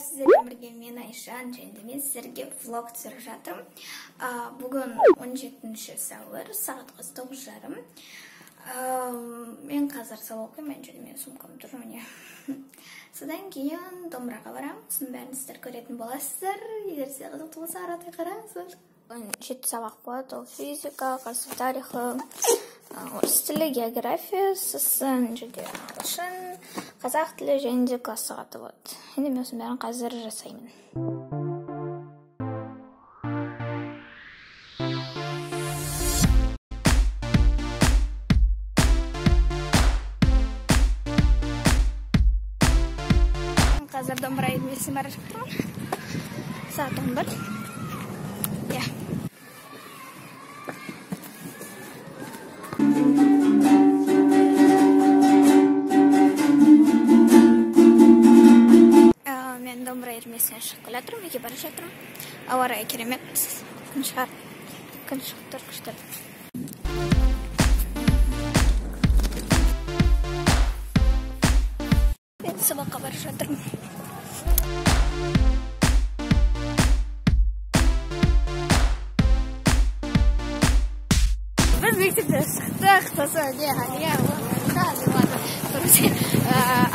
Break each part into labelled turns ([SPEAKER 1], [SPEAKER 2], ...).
[SPEAKER 1] сіздермен бірге мен Айшан, және мен сіздерге влог түсіріп жатырмын. Бүгін 17 сәуір, сағат 9:30. Мен қазір сабақ оқимын, және мен сумкам тұр міне. Содан кейін домбыраға барамын. Соның бәрін сіздер көретін боласыздар. Егер сізге қызықты болса, аралай қараңыздар. 7 сабақ болады, ол физика, қазақстан тарихы, орыс тілі, география, сосын және ағылшын, қазақ тілі және де класс сағаты болады. Енді мен осының бәрін қазір жасаймын. Қазір домбыра үйірмесіне бара жатырмын. Сағат 11. Иә. Мен домбыра үйірмесіне шығып келе жатырмын, үйге бара жатырмын. Ауа райы керемет. Күн шығар. Күн шығып тұр күшті. Мен сабаққа бара жатырмын. Біз мектепте шықтық, сосын Ғалия,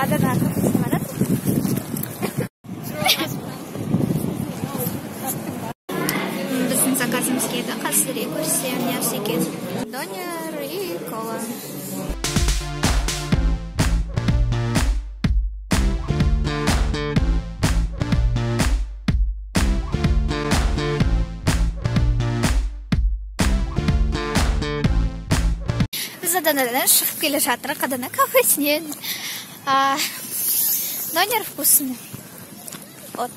[SPEAKER 1] Адана көпесіне барады. Біздің заказымыз келді, қазір көрсем, не всякие донер и кола. Біз Аданадан шығып келе жатырмыз, Адана кафесінен. Донер вкусный. Вот.